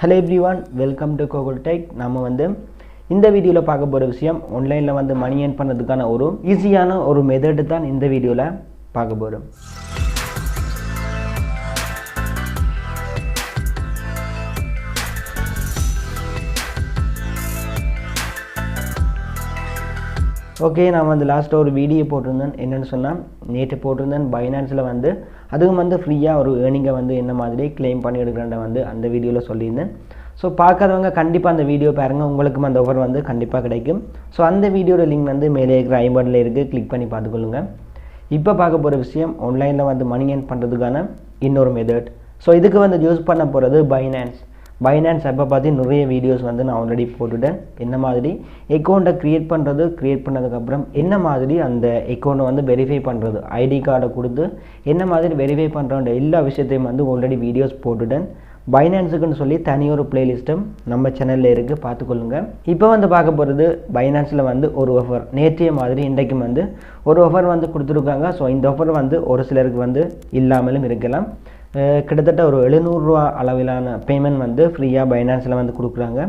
Hello everyone, welcome to Kokul Tech. நாம வந்து இந்த வீடியோல பார்க்க போற விஷயம் ஆன்லைன்ல வந்து மணி earn பண்றதுக்கான ஒரு ஈஸியான ஒரு மெத்தட் தான் இந்த வீடியோல பார்க்க போறோம். ஓகே, நான் வந்து லாஸ்ட்டாக ஒரு வீடியோ போட்டிருந்தேன். என்னென்னு சொன்னால் நேற்று போட்டிருந்தேன் பைனான்ஸில் வந்து அதுவும் வந்து ஃப்ரீயாக ஒரு ஏர்னிங்கை வந்து என்ன மாதிரி கிளைம் பண்ணி எடுக்கிறேன் வந்து அந்த வீடியோவில் சொல்லியிருந்தேன். ஸோ பார்க்காதவங்க கண்டிப்பாக அந்த வீடியோ பாருங்கள், உங்களுக்கும் அந்த ஆஃபர் வந்து கண்டிப்பாக கிடைக்கும். ஸோ அந்த வீடியோட லிங்க் வந்து மேலே இருக்கிற ஐபட்டனில் இருக்குது, கிளிக் பண்ணி பார்த்துக்கொள்ளுங்க. இப்போ பார்க்க போகிற விஷயம் ஆன்லைனில் வந்து மணி earn பண்ணுறதுக்கான இன்னொரு மெத்தட். ஸோ இதுக்கு வந்து யூஸ் பண்ண போகிறது பைனான்ஸ் ஆப்பை பற்றி நிறைய வீடியோஸ் வந்து நான் ஆல்ரெடி போட்டுட்டேன். என்ன மாதிரி அக்கௌண்ட்டை க்ரியேட் பண்ணதுக்கப்புறம் என்ன மாதிரி அந்த அக்கௌண்ட்டை வந்து வெரிஃபை பண்ணுறது, ஐடி கார்டை கொடுத்து என்ன மாதிரி வெரிஃபை பண்ணுறோன்ற எல்லா விஷயத்தையும் வந்து ஆல்ரெடி வீடியோஸ் போட்டுட்டேன். பைனான்ஸுக்குன்னு சொல்லி தனியொரு பிளேலிஸ்ட்டும் நம்ம சேனலில் இருக்குது, பார்த்துக்கொள்ளுங்க. இப்போ வந்து பார்க்க போகிறது பைனான்ஸில் வந்து ஒரு ஆஃபர். நேற்றைய மாதிரி இன்றைக்கும் வந்து ஒரு ஆஃபர் வந்து கொடுத்துருக்காங்க. ஸோ இந்த ஆஃபர் வந்து ஒரு சிலருக்கு வந்து இல்லாமலும் இருக்கலாம். கிட்டத்தட்ட ஒரு 700 ரூபா அளவிலான பேமெண்ட் வந்து ஃப்ரீயாக பைனான்ஸில் வந்து கொடுக்குறாங்க.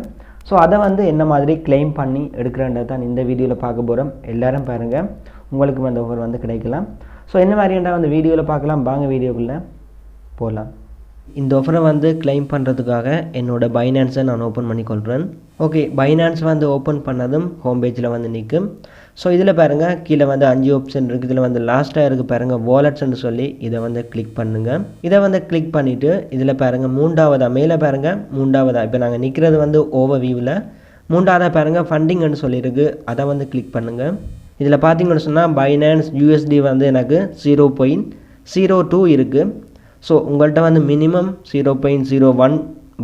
ஸோ அதை வந்து என்ன மாதிரி கிளைம் பண்ணி எடுக்கிறேன்றது தான் இந்த வீடியோவில் பார்க்க போகிறோம். எல்லோரும் பாருங்கள், உங்களுக்கு அந்த ஆஃபர் வந்து கிடைக்கலாம். ஸோ என்ன மாதிரியாண்டா வந்து வீடியோவில் பார்க்கலாம், வாங்க வீடியோக்குள்ளே போகலாம். இந்த ஆஃபரை வந்து கிளைம் பண்ணுறதுக்காக என்னோடய பைனான்ஸை நான் ஓப்பன் பண்ணிக்கொள்கிறேன். ஓகே, பைனான்ஸ் வந்து ஓப்பன் பண்ணதும் ஹோம் பேஜில் வந்து நிற்கும். ஸோ இதில் பாருங்கள், கீழே வந்து 5 ஆப்ஷன் இருக்குது. இதில் வந்து லாஸ்ட்டாக இருக்குது பாருங்கள், வாலெட்ஸ்ன்னு சொல்லி இதை வந்து கிளிக் பண்ணுங்கள். இதை வந்து கிளிக் பண்ணிவிட்டு இதில் பாருங்கள் மேலே பாருங்கள் மூன்றாவதாக இப்போ நாங்கள் நிற்கிறது வந்து ஓவர் வியூவில் மூன்றாவதாக பாருங்கள் ஃபண்டிங்னு சொல்லியிருக்கு, அதை வந்து கிளிக் பண்ணுங்கள். இதில் பார்த்தீங்கன்னு சொன்னால் பைனான்ஸ் USD வந்து எனக்கு 0.02 இருக்குது. ஸோ உங்கள்கிட்ட வந்து மினிமம் 0.01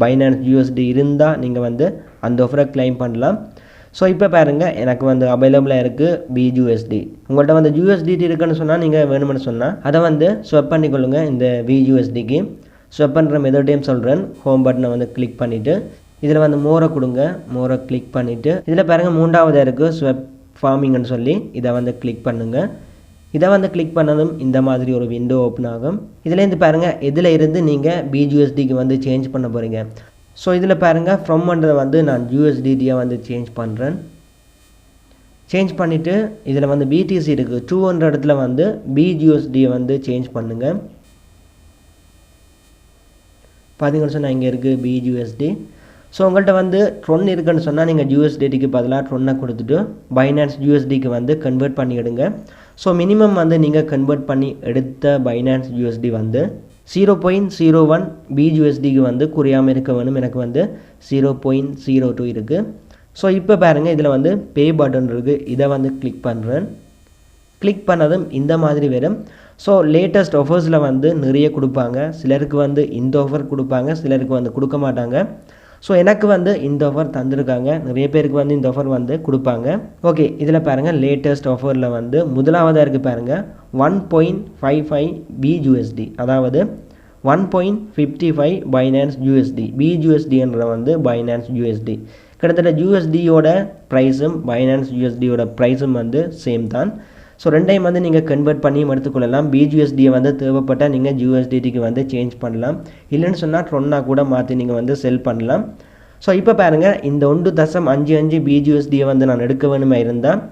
பைனான்ஸ் USD இருந்தால் நீங்கள் வந்து அந்த ஆஃபரை கிளைம் பண்ணலாம். ஸோ இப்போ பாருங்கள், எனக்கு வந்து அவைலபிளாக இருக்குது BUSD. உங்கள்கிட்ட வந்து USDT இருக்குன்னு சொன்னால் நீங்கள் வேணுமென்னு சொன்னால் அதை வந்து ஸ்வெப் பண்ணிக்கொள்ளுங்கள். இந்த BUSDக்கு ஸ்வெப் பண்ணுற மெத்தடையும் சொல்கிறேன். ஹோம் பட்டனை வந்து கிளிக் பண்ணிவிட்டு இதில் வந்து மோரை கொடுங்க. மோரை கிளிக் பண்ணிவிட்டு இதில் பாருங்கள் மூன்றாவதாக இருக்குது ஸ்வெப் ஃபார்மிங்னு சொல்லி இதை வந்து கிளிக் பண்ணுங்கள். இதை வந்து கிளிக் பண்ணதும் இந்த மாதிரி ஒரு விண்டோ ஓப்பன் ஆகும். இதுலேருந்து பாருங்கள் இதில் இருந்து நீங்கள் BUSDக்கு வந்து சேஞ்ச் பண்ண போகிறீங்க. ஸோ இதில் பாருங்கள் ஃப்ரம்ன்றதை வந்து நான் USDTயை வந்து சேஞ்ச் பண்ணுறேன். சேஞ்ச் பண்ணிவிட்டு இதில் வந்து BTC இருக்குது 200 இடத்துல வந்து BUSDயை வந்து சேஞ்ச் பண்ணுங்கள். பார்த்தீங்கன்னு சொன்னால் இங்கே இருக்குது BUSD. ஸோ உங்கள்கிட்ட வந்து ட்ரொன் இருக்குன்னு சொன்னால் நீங்கள் USDTக்கு பதிலாக ட்ரொன்னை கொடுத்துட்டு பைனான்ஸ் USDக்கு வந்து கன்வெர்ட் பண்ணி எடுங்க. ஸோ மினிமம் வந்து நீங்கள் கன்வெர்ட் பண்ணி எடுத்த பைனான்ஸ் USD வந்து 0.01 BUSDக்கு வந்து குறையாமல் இருக்க வேணும். எனக்கு வந்து 0.02 இருக்குது. ஸோ இப்போ பாருங்கள், இதில் வந்து பே பட்டன் இருக்குது, இதை வந்து கிளிக் பண்ணுறேன். கிளிக் பண்ணதும் இந்த மாதிரி வரும். ஸோ லேட்டஸ்ட் ஆஃபர்ஸில் வந்து நிறைய கொடுப்பாங்க. சிலருக்கு வந்து இந்த ஆஃபர் கொடுப்பாங்க, சிலருக்கு வந்து கொடுக்க மாட்டாங்க. ஸோ எனக்கு வந்து இந்த ஆஃபர் தந்திருக்காங்க, நிறைய பேருக்கு வந்து இந்த ஆஃபர் வந்து கொடுப்பாங்க. ஓகே, இதில் பாருங்கள் லேட்டஸ்ட் ஆஃபரில் வந்து முதலாவதாக இருக்குது பாருங்கள் 1.55 BUSD, அதாவது 1.55 பைனான்ஸ் USD. BUSDன்ற வந்து பைனான்ஸ் USD. கிட்டத்தட்ட USDயோட ப்ரைஸும் பைனான்ஸ் USDயோட ப்ரைஸும் வந்து சேம் தான். ஸோ ரெண்டையும் வந்து நீங்கள் கன்வெர்ட் பண்ணியும் எடுத்துக்கொள்ளலாம். BUSDயை வந்து தேவைப்பட்டால் நீங்கள் USDTக்கு வந்து சேஞ்ச் பண்ணலாம். இல்லைன்னு சொன்னால் ட்ரொன்னா கூட மாற்றி நீங்கள் வந்து செல் பண்ணலாம். ஸோ இப்போ பாருங்கள், இந்த 1.55 BUSDயை வந்து நான் எடுக்க வேணுமா இருந்தால்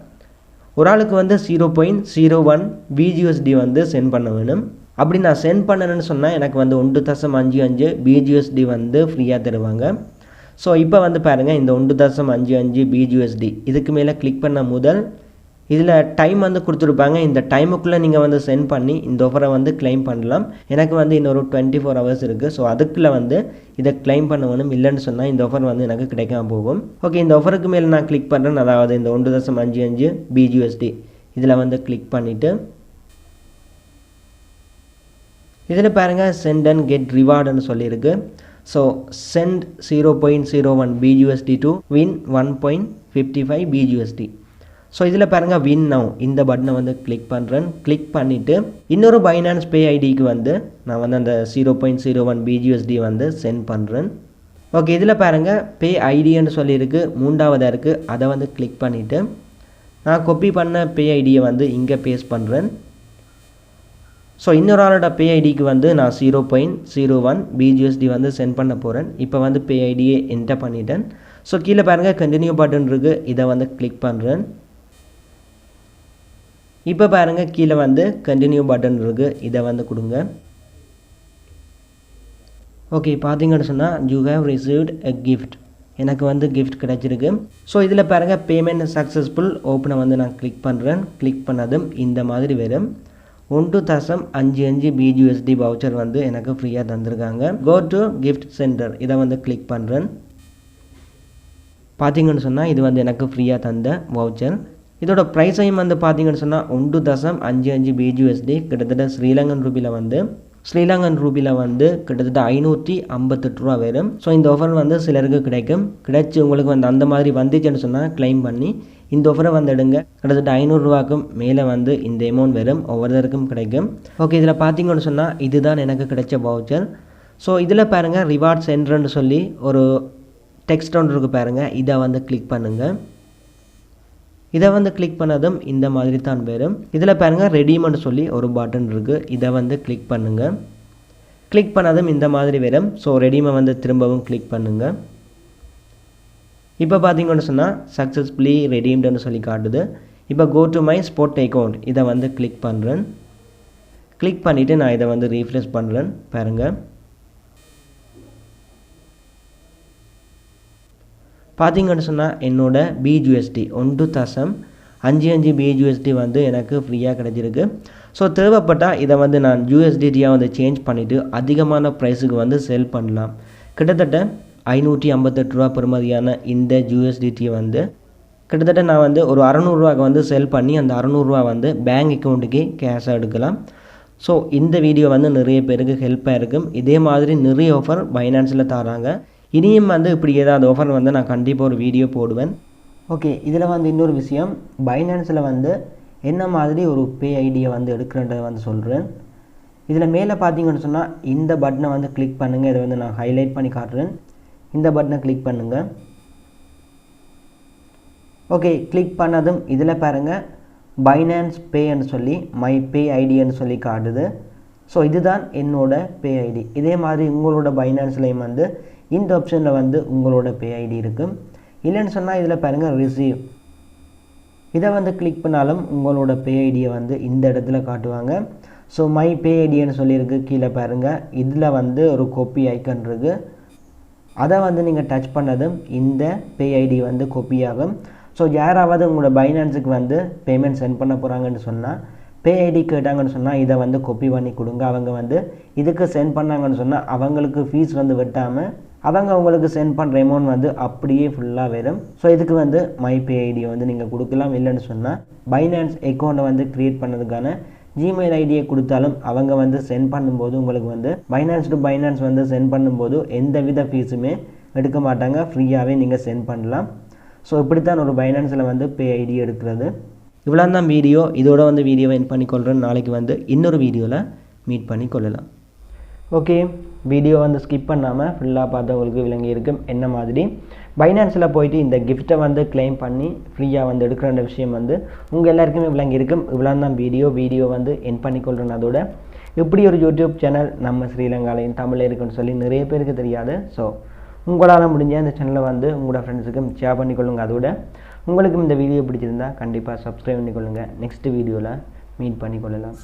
ஒரு ஆளுக்கு வந்து 0.01 BUSD வந்து சென்ட் பண்ண வேணும். அப்படி நான் சென்ட் பண்ணணுன்னு சொன்னால் எனக்கு வந்து 1.55 BUSD வந்து ஃப்ரீயாக தருவாங்க. ஸோ இப்போ வந்து பாருங்கள், இந்த 1.55 BUSD இதுக்கு மேலே கிளிக் பண்ண முதல் இதில் டைம் வந்து கொடுத்துருப்பாங்க. இந்த டைமுக்குள்ளே நீங்கள் வந்து சென்ட் பண்ணி இந்த ஆஃபரை வந்து கிளைம் பண்ணலாம். எனக்கு வந்து இன்னொரு 24 ஹவர்ஸ் இருக்குது. ஸோ அதுக்குள்ளே வந்து இதை கிளைம் பண்ண வேணும். இல்லைன்னு சொன்னால் இந்த ஆஃபர் வந்து எனக்கு கிடைக்காம போகும். ஓகே, இந்த ஆஃபருக்கு மேலே நான் கிளிக் பண்ணுறேன். அதாவது இந்த 1.55 BUSD இதில் வந்து கிளிக் பண்ணிவிட்டு இதில் பாருங்கள் சென்ட் அண்ட் கெட் ரிவார்டுன்னு சொல்லியிருக்கு. So send 0.01 BUSD to win 1.55 BUSD. So இதில் பாருங்கள் வின் நவ் இந்த பட்டனை வந்து கிளிக் பண்ணுறேன். கிளிக் பண்ணிவிட்டு இன்னொரு பைனான்ஸ் பே ஐடிக்கு வந்து நான் வந்து அந்த 0.01 BUSD வந்து சென்ட் பண்ணுறேன். ஓகே, இதில் பாருங்கள் பே ஐடின்னு சொல்லியிருக்கு, மூன்றாவதாக இருக்குது, அதை வந்து கிளிக் பண்ணிவிட்டு நான் காப்பி பண்ண பே ஐடியை வந்து இங்கே பேஸ்ட் பண்ணுறேன். ஸோ இன்னொரு ஆளோட பே ஐடிக்கு வந்து நான் 0.01 BUSD வந்து சென்ட் பண்ண போகிறேன். இப்போ வந்து பே ஐடியை என்டர் பண்ணிட்டேன். ஸோ கீழே பாருங்கள் கண்டினியூ பட்டன் இருக்குது, இதை வந்து கிளிக் பண்ணுறேன். இப்போ பாருங்கள் கீழே வந்து கண்டினியூ பட்டன் இருக்குது, இதை வந்து கொடுங்க. ஓகே, பார்த்தீங்கன்னு சொன்னால் you have received a gift, எனக்கு வந்து கிஃப்ட் கிடச்சிருக்கு. ஸோ இதில் பாருங்கள் பேமெண்ட் சக்ஸஸ்ஃபுல், ஓப்பனை வந்து நான் கிளிக் பண்ணுறேன். கிளிக் பண்ணதும் இந்த மாதிரி வரும். 1.55 BUSD வவுச்சர் வந்து எனக்கு ஃப்ரீயாக தந்திருக்காங்க. கோ டு கிஃப்ட் சென்டர், இதை வந்து கிளிக் பண்ணுறேன். பார்த்தீங்கன்னு சொன்னால் இது வந்து எனக்கு ஃப்ரீயாக தந்த வவுச்சர். இதோட ப்ரைஸையும் வந்து பார்த்தீங்கன்னு சொன்னால் 1.55 BUSD கிட்டத்தட்ட ஸ்ரீலங்கன் ரூபியில் வந்து கிட்டத்தட்ட 558 ரூபா வரும். ஸோ இந்த ஆஃபர் வந்து சிலருக்கு கிடைக்கும். கிடைச்சி உங்களுக்கு வந்து அந்த மாதிரி வந்துச்சுன்னு சொன்னால் கிளைம் பண்ணி இந்த ஆஃபரை வந்து எடுங்க. கிட்டத்தட்ட 500 ரூபாய்க்கும் மேலே வந்து இந்த அமௌண்ட் வரும், ஒவ்வொருத்தருக்கும் கிடைக்கும். ஓகே, இதில் பார்த்தீங்கன்னு சொன்னால் இதுதான் எனக்கு கிடைச்ச வவுச்சர். ஸோ இதில் பாருங்கள் ரிவார்ட் சென்டர்னு சொல்லி ஒரு டெக்ஸ்ட் ஒன்று இருக்குது பாருங்கள், இதை வந்து கிளிக் பண்ணுங்கள். இதை வந்து கிளிக் பண்ணதும் இந்த மாதிரி தான் வரும். இதில் பாருங்கள் ரெடீம்னு சொல்லி ஒரு பட்டன் இருக்குது, இதை வந்து கிளிக் பண்ணுங்கள். கிளிக் பண்ணதும் இந்த மாதிரி வரும். ஸோ ரெடீமை வந்து திரும்பவும் கிளிக் பண்ணுங்கள். இப்போ பார்த்தீங்கன்னு சொன்னால் சக்ஸஸ்ஃபுல்லி ரெடீம்டுன்னு சொல்லி காட்டுது. இப்போ go to my spot account, இதை வந்து கிளிக் பண்ணுறேன். கிளிக் பண்ணிவிட்டு நான் இதை வந்து ரீஃப்ரெஷ் பண்ணுறேன். பாருங்கள் பார்த்தீங்கன்னு சொன்னால் என்னோட BUSD 1.55 BUSD வந்து எனக்கு ஃப்ரீயாக கிடைச்சிருக்கு. ஸோ தேவைப்பட்டால் இதை வந்து நான் USDTயாக வந்து சேஞ்ச் பண்ணிவிட்டு அதிகமான ப்ரைஸுக்கு வந்து செல் பண்ணலாம். கிட்டத்தட்ட 558 ரூபா பெறுமதியான இந்த USDT வந்து கிட்டத்தட்ட நான் வந்து ஒரு 600 ரூபாய்க்கு வந்து செல் பண்ணி அந்த 600 ரூபா வந்து பேங்க் அக்கௌண்ட்டுக்கு கேஷாக எடுக்கலாம். ஸோ இந்த வீடியோ வந்து நிறைய பேருக்கு ஹெல்ப்பாக இருக்கும். இதே மாதிரி நிறைய ஆஃபர் பைனான்ஸில் தராங்க. இனியும் வந்து இப்படி ஏதாவது ஆஃபர் வந்து நான் கண்டிப்பாக ஒரு வீடியோ போடுவேன். ஓகே, இதில் வந்து இன்னொரு விஷயம், பைனான்ஸில் வந்து என்ன மாதிரி ஒரு பே ஐடியை வந்து எடுக்கிறன்றதை வந்து சொல்கிறேன். இதில் மேலே பார்த்தீங்கன்னு சொன்னால் இந்த பட்டனை வந்து கிளிக் பண்ணுங்கள். இதை வந்து நான் ஹைலைட் பண்ணி காட்டுறேன். இந்த பட்டனை கிளிக் பண்ணுங்கள். ஓகே, கிளிக் பண்ணதும் இதில் பாருங்கள் பைனான்ஸ் பேன்னு சொல்லி மை பே ஐடின்னு சொல்லி காட்டுது. ஸோ இதுதான் என்னோட பே ஐடி. இதே மாதிரி உங்களோட பைனான்ஸ்லேயும் வந்து இந்த ஆப்ஷனில் வந்து உங்களோட பே ஐடி இருக்குது. இல்லைன்னு சொன்னால் இதில் பாருங்கள் ரிசீவ், இதை வந்து கிளிக் பண்ணாலும் உங்களோட பே ஐடியை வந்து இந்த இடத்துல காட்டுவாங்க. ஸோ மை பே ஐடின்னு சொல்லியிருக்கு. கீழே பாருங்கள் இதில் வந்து ஒரு காப்பி ஐக்கன் இருக்குது, அதை வந்து நீங்கள் டச் பண்ணதும் இந்த பே ஐடி வந்து காப்பி ஆகும். ஸோ யாராவது உங்களோட பைனான்ஸுக்கு வந்து பேமெண்ட் சென்ட் பண்ண போகிறாங்கன்னு சொன்னால் பே ஐடி கேட்டாங்கன்னு சொன்னால் இதை வந்து காப்பி பண்ணி கொடுங்க. அவங்க வந்து இதுக்கு சென்ட் பண்ணாங்கன்னு சொன்னால் அவங்களுக்கு ஃபீஸ் வந்து வெட்டாமல் அவங்க உங்களுக்கு சென்ட் பண்ணுற அமௌண்ட் வந்து அப்படியே ஃபுல்லாக வரும். ஸோ இதுக்கு வந்து மை பே ஐடியை வந்து நீங்கள் கொடுக்கலாம். இல்லைன்னு சொன்னால் பைனான்ஸ் அக்கௌண்ட்டை வந்து க்ரியேட் பண்ணதுக்கான ஜிமெயில் ஐடியை கொடுத்தாலும் அவங்க வந்து சென்ட் பண்ணும்போது உங்களுக்கு வந்து பைனான்ஸ் டு பைனான்ஸ் வந்து சென்ட் பண்ணும்போது எந்த வித ஃபீஸுமே எடுக்க மாட்டாங்க, ஃப்ரீயாகவே நீங்கள் சென்ட் பண்ணலாம். ஸோ இப்படித்தான் ஒரு பைனான்ஸில் வந்து பே ஐடி எடுக்கிறது. இவ்வளோ தான் வீடியோ. இதோட வந்து வீடியோவை என் பண்ணிக்கொள்கிறேன். நாளைக்கு வந்து இன்னொரு வீடியோவில் மீட் பண்ணி கொள்ளலாம். ஓகே, வீடியோ வந்து ஸ்கிப் பண்ணாமல் ஃபுல்லாக பார்த்து உங்களுக்கு விளங்கி இருக்கும் என்ன மாதிரி பைனான்ஸில் போயிட்டு இந்த கிஃப்ட்டை வந்து கிளைம் பண்ணி ஃப்ரீயாக வந்து எடுக்கிற விஷயம் வந்து உங்கள் எல்லாருக்குமே விளங்கி இருக்கும். இவ்வளோ தான் வீடியோ வந்து என் பண்ணிக்கொள்கிறேன். அதோட இப்படி ஒரு யூடியூப் சேனல் நம்ம ஸ்ரீலங்காலையும் தமிழ் இருக்குன்னு சொல்லி நிறைய பேருக்கு தெரியாது. ஸோ உங்களால் முடிஞ்ச இந்த சேனலை வந்து உங்களோட ஃப்ரெண்ட்ஸுக்கும் ஷேர் பண்ணிக்கொள்ளுங்க. அதோட உங்களுக்கும் இந்த வீடியோ பிடிச்சிருந்தால் கண்டிப்பாக சப்ஸ்கிரைப் பண்ணிக்கொள்ளுங்கள். நெக்ஸ்ட் வீடியோவில் மீட் பண்ணிக்கொள்ளலாம்.